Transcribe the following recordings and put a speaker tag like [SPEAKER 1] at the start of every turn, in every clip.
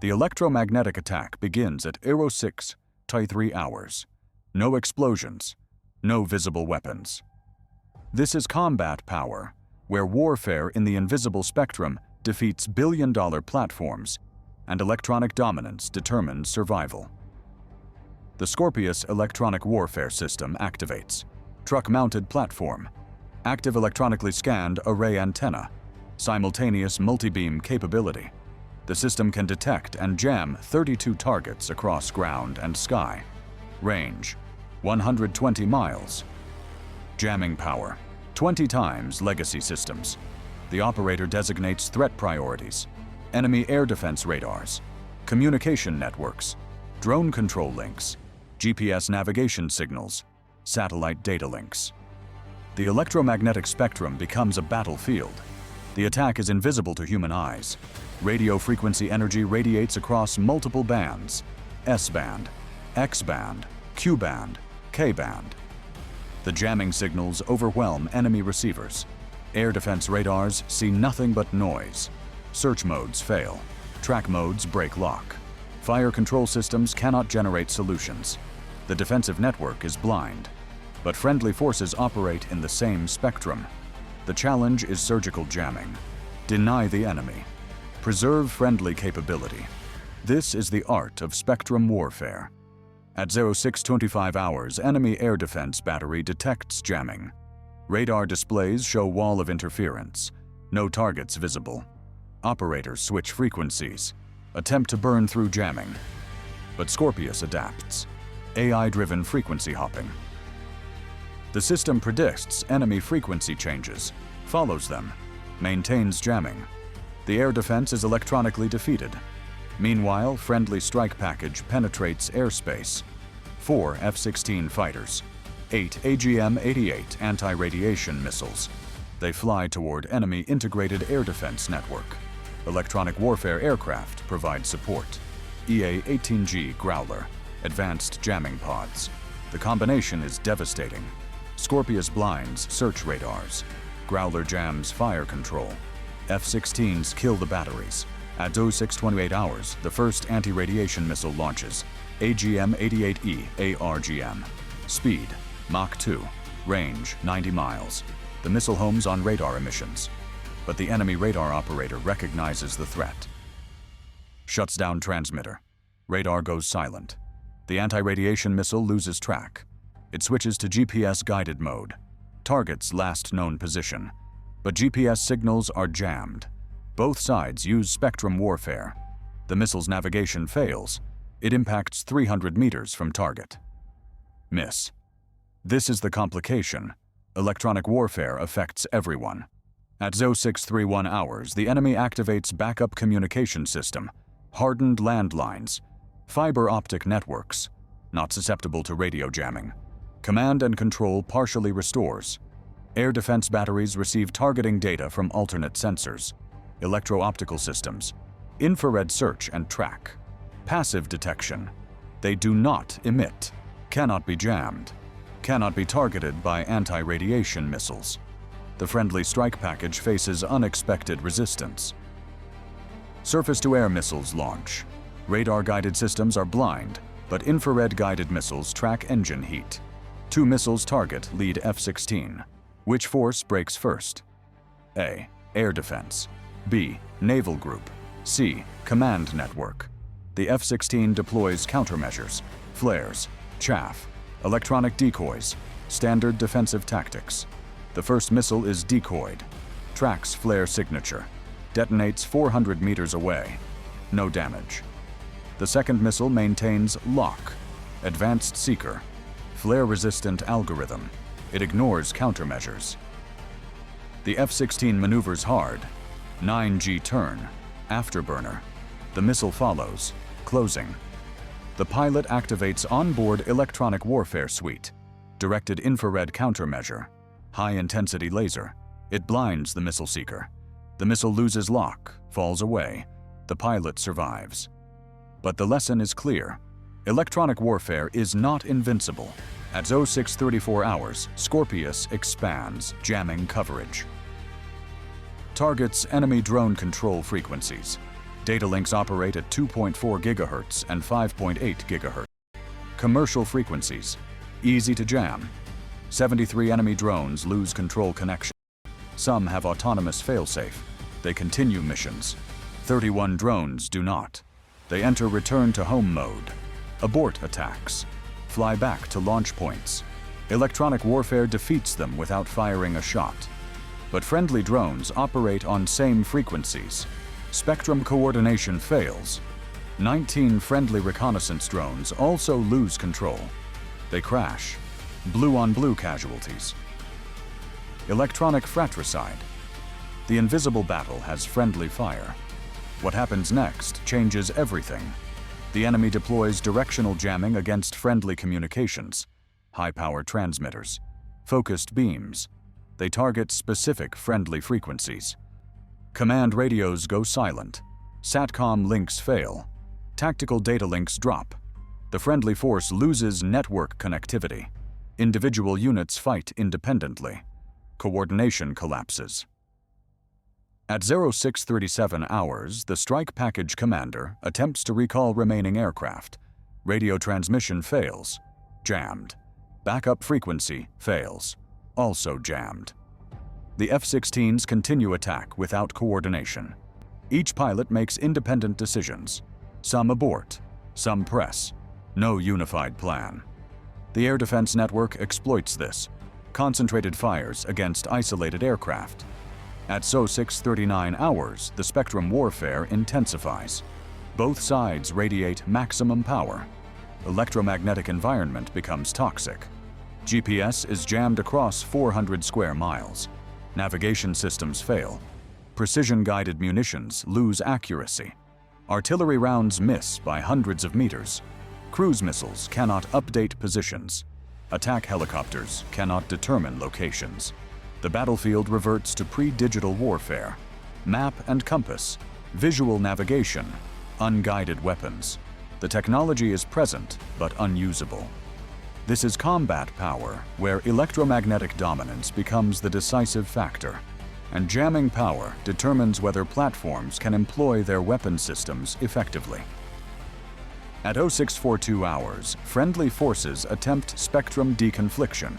[SPEAKER 1] The electromagnetic attack begins at 06:03 hours. No explosions, no visible weapons. This is combat power, where warfare in the invisible spectrum defeats billion-dollar platforms and electronic dominance determines survival. The Scorpius electronic warfare system activates. Truck-mounted platform, active electronically scanned array antenna, simultaneous multi-beam capability. The system can detect and jam 32 targets across ground and sky. Range, 120 miles. Jamming power, 20 times legacy systems. The operator designates threat priorities, enemy air defense radars, communication networks, drone control links, GPS navigation signals, satellite data links. The electromagnetic spectrum becomes a battlefield. The attack is invisible to human eyes. Radio frequency energy radiates across multiple bands: S-band, X-band, Q-band, K-band. The jamming signals overwhelm enemy receivers. Air defense radars see nothing but noise. Search modes fail. Track modes break lock. Fire control systems cannot generate solutions. The defensive network is blind. But friendly forces operate in the same spectrum. The challenge is surgical jamming. Deny the enemy. Preserve friendly capability. This is the art of spectrum warfare. At 06:25 hours, enemy air defense battery detects jamming. Radar displays show wall of interference. No targets visible. Operators switch frequencies. Attempt to burn through jamming. But Scorpius adapts. AI-driven frequency hopping. The system predicts enemy frequency changes, follows them, maintains jamming. The air defense is electronically defeated. Meanwhile, friendly strike package penetrates airspace. 4 F-16 fighters, 8 AGM-88 anti-radiation missiles. They fly toward enemy integrated air defense network. Electronic warfare aircraft provide support. EA-18G Growler, advanced jamming pods. The combination is devastating. Scorpius blinds search radars. Growler jams fire control. F-16s kill the batteries. At 06:28 hours, the first anti-radiation missile launches. AGM-88E ARGM. Speed, Mach 2. Range, 90 miles. The missile homes on radar emissions. But the enemy radar operator recognizes the threat. Shuts down transmitter. Radar goes silent. The anti-radiation missile loses track. It switches to GPS-guided mode. Targets last known position. But GPS signals are jammed. Both sides use spectrum warfare. The missile's navigation fails. It impacts 300 meters from target. Miss. This is the complication. Electronic warfare affects everyone. At 06:31 hours, the enemy activates backup communication system, hardened landlines, fiber optic networks, not susceptible to radio jamming. Command and control partially restores. Air defense batteries receive targeting data from alternate sensors, electro-optical systems, infrared search and track, passive detection. They do not emit, cannot be jammed, cannot be targeted by anti-radiation missiles. The friendly strike package faces unexpected resistance. Surface-to-air missiles launch. Radar-guided systems are blind, but infrared-guided missiles track engine heat. 2 missiles target lead F-16. Which force breaks first? A. Air defense. B. Naval group. C. Command network. The F-16 deploys countermeasures, flares, chaff, electronic decoys, standard defensive tactics. The first missile is decoyed, tracks flare signature, detonates 400 meters away. No damage. The second missile maintains lock, advanced seeker, flare-resistant algorithm. It ignores countermeasures. The F-16 maneuvers hard. 9G turn, afterburner. The missile follows, closing. The pilot activates onboard electronic warfare suite, directed infrared countermeasure, high-intensity laser. It blinds the missile seeker. The missile loses lock, falls away. The pilot survives. But the lesson is clear. Electronic warfare is not invincible. At 06:34 hours, Scorpius expands, jamming coverage. Targets enemy drone control frequencies. Data links operate at 2.4 GHz and 5.8 GHz. Commercial frequencies. Easy to jam. 73 enemy drones lose control connection. Some have autonomous failsafe. They continue missions. 31 drones do not. They enter return to home mode. Abort attacks. Fly back to launch points. Electronic warfare defeats them without firing a shot. But friendly drones operate on same frequencies. Spectrum coordination fails. 19 friendly reconnaissance drones also lose control. They crash. Blue-on-blue casualties. Electronic fratricide. The invisible battle has friendly fire. What happens next changes everything. The enemy deploys directional jamming against friendly communications, high-power transmitters, focused beams. They target specific friendly frequencies. Command radios go silent. SATCOM links fail. Tactical data links drop. The friendly force loses network connectivity. Individual units fight independently. Coordination collapses. At 0637 hours, the strike package commander attempts to recall remaining aircraft. Radio transmission fails. Jammed. Backup frequency fails. Also jammed. The F-16s continue attack without coordination. Each pilot makes independent decisions. Some abort, some press. No unified plan. The air defense network exploits this. Concentrated fires against isolated aircraft. At 0639 hours, the spectrum warfare intensifies. Both sides radiate maximum power. Electromagnetic environment becomes toxic. GPS is jammed across 400 square miles. Navigation systems fail. Precision-guided munitions lose accuracy. Artillery rounds miss by hundreds of meters. Cruise missiles cannot update positions. Attack helicopters cannot determine locations. The battlefield reverts to pre-digital warfare. Map and compass, visual navigation, unguided weapons. The technology is present but unusable. This is combat power, where electromagnetic dominance becomes the decisive factor, and jamming power determines whether platforms can employ their weapon systems effectively. At 0642 hours, friendly forces attempt spectrum deconfliction.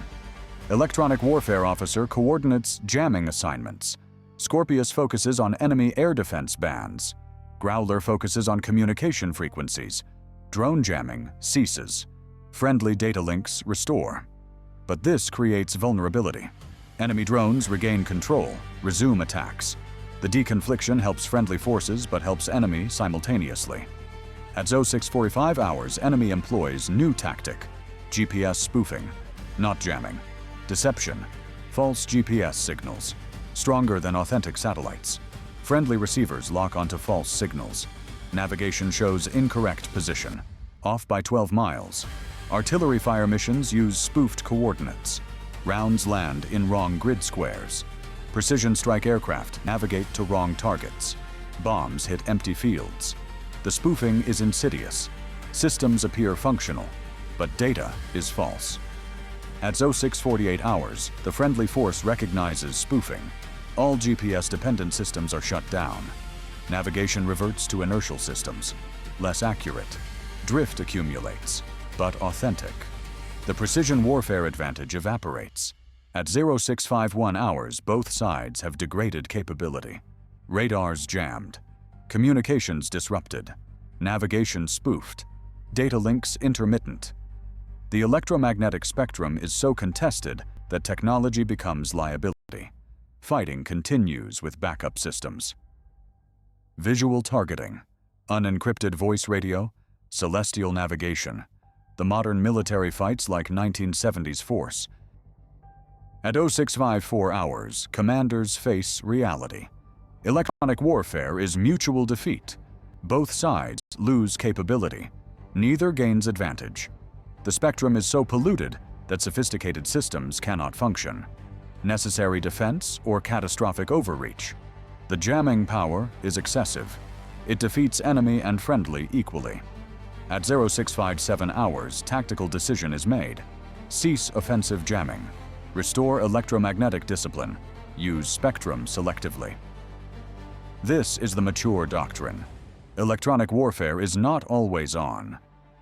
[SPEAKER 1] Electronic warfare officer coordinates jamming assignments. Scorpius focuses on enemy air defense bands. Growler focuses on communication frequencies. Drone jamming ceases. Friendly data links restore. But this creates vulnerability. Enemy drones regain control, resume attacks. The deconfliction helps friendly forces but helps enemy simultaneously. At 0645 hours, enemy employs new tactic: GPS spoofing, not jamming. Deception, false GPS signals, stronger than authentic satellites. Friendly receivers lock onto false signals. Navigation shows incorrect position, off by 12 miles. Artillery fire missions use spoofed coordinates. Rounds land in wrong grid squares. Precision strike aircraft navigate to wrong targets. Bombs hit empty fields. The spoofing is insidious. Systems appear functional, but data is false. At 0648 hours, the friendly force recognizes spoofing. All GPS-dependent systems are shut down. Navigation reverts to inertial systems, less accurate. Drift accumulates, but authentic. The precision warfare advantage evaporates. At 0651 hours, both sides have degraded capability. Radars jammed. Communications disrupted. Navigation spoofed. Data links intermittent. The electromagnetic spectrum is so contested that technology becomes liability. Fighting continues with backup systems. Visual targeting, unencrypted voice radio, celestial navigation. The modern military fights like 1970s force. At 0654 hours, commanders face reality. Electronic warfare is mutual defeat. Both sides lose capability. Neither gains advantage. The spectrum is so polluted that sophisticated systems cannot function. Necessary defense or catastrophic overreach. The jamming power is excessive. It defeats enemy and friendly equally. At 0657 hours, tactical decision is made. Cease offensive jamming. Restore electromagnetic discipline. Use spectrum selectively. This is the mature doctrine. Electronic warfare is not always on.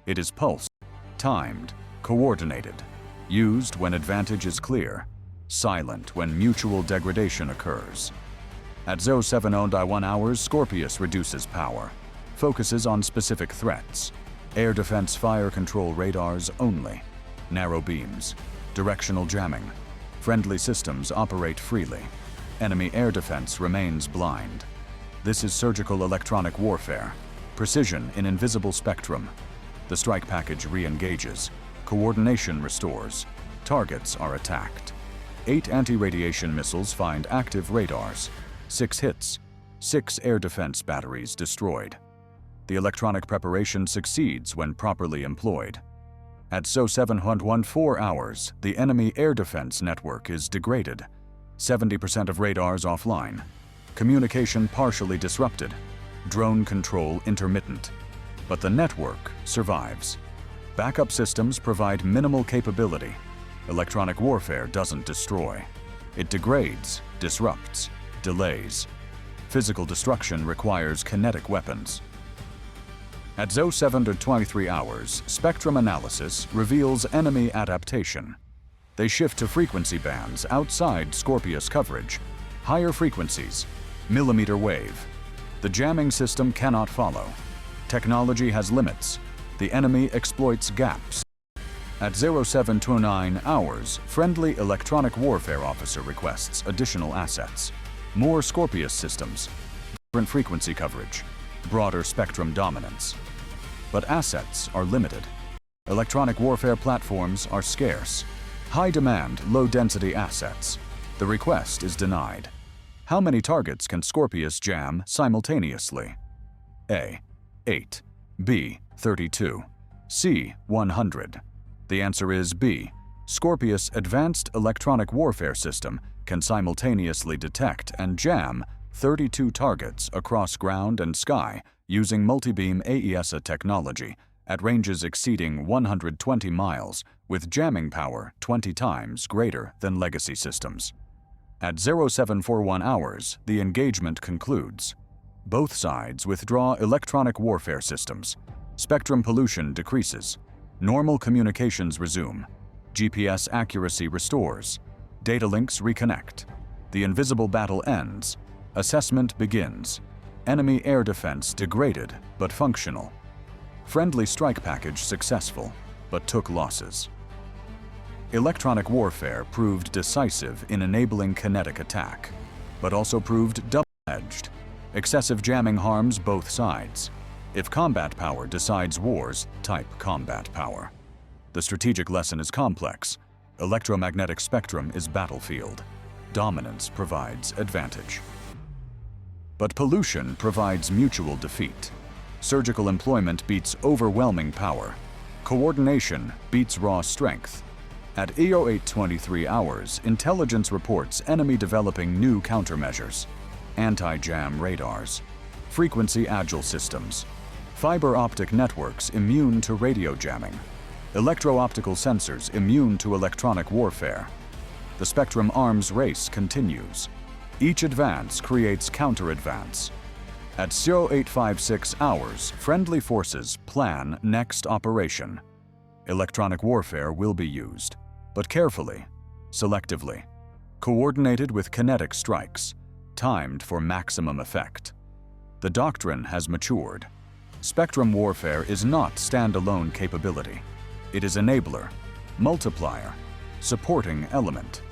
[SPEAKER 1] It is pulsed, timed, coordinated, used when advantage is clear, silent when mutual degradation occurs. At 07:01 hours, Scorpius reduces power, focuses on specific threats, air defense fire control radars only, narrow beams, directional jamming. Friendly systems operate freely. Enemy air defense remains blind. This is surgical electronic warfare. Precision in invisible spectrum. The strike package re-engages. Coordination restores. Targets are attacked. 8 anti-radiation missiles find active radars. 6 hits. 6 air defense batteries destroyed. The electronic preparation succeeds when properly employed. At 07:14 hours, the enemy air defense network is degraded. 70% of radars offline. Communication partially disrupted. Drone control intermittent. But the network survives. Backup systems provide minimal capability. Electronic warfare doesn't destroy. It degrades, disrupts, delays. Physical destruction requires kinetic weapons. At 07:23 hours, spectrum analysis reveals enemy adaptation. They shift to frequency bands outside Scorpius coverage, higher frequencies, millimeter wave. The jamming system cannot follow. Technology has limits. The enemy exploits gaps. At 07:29 hours, friendly electronic warfare officer requests additional assets. More Scorpius systems, different frequency coverage, broader spectrum dominance. But assets are limited. Electronic warfare platforms are scarce. High-demand, low-density assets. The request is denied. How many targets can Scorpius jam simultaneously? A. 8. B. 32. C. 100. The answer is B. Scorpius' advanced electronic warfare system can simultaneously detect and jam 32 targets across ground and sky using multi-beam AESA technology at ranges exceeding 120 miles with jamming power 20 times greater than legacy systems. At 07:41 hours, the engagement concludes. Both sides withdraw electronic warfare systems. Spectrum pollution decreases. Normal communications resume. GPS accuracy restores. Data links reconnect. The invisible battle ends. Assessment begins. Enemy air defense degraded but functional. Friendly strike package successful, but took losses. Electronic warfare proved decisive in enabling kinetic attack, but also proved double-edged. Excessive jamming harms both sides. If combat power decides wars, type combat power. The strategic lesson is complex. Electromagnetic spectrum is battlefield. Dominance provides advantage. But pollution provides mutual defeat. Surgical employment beats overwhelming power. Coordination beats raw strength. At 08:23 hours, intelligence reports enemy developing new countermeasures. Anti-jam radars, frequency agile systems, fiber optic networks immune to radio jamming, electro-optical sensors immune to electronic warfare. The spectrum arms race continues. Each advance creates counter-advance. At 08:56 hours, friendly forces plan next operation. Electronic warfare will be used, but carefully, selectively, coordinated with kinetic strikes, timed for maximum effect. The doctrine has matured. Spectrum warfare is not standalone capability. It is enabler, multiplier, supporting element.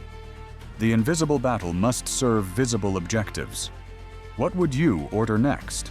[SPEAKER 1] The invisible battle must serve visible objectives. What would you order next?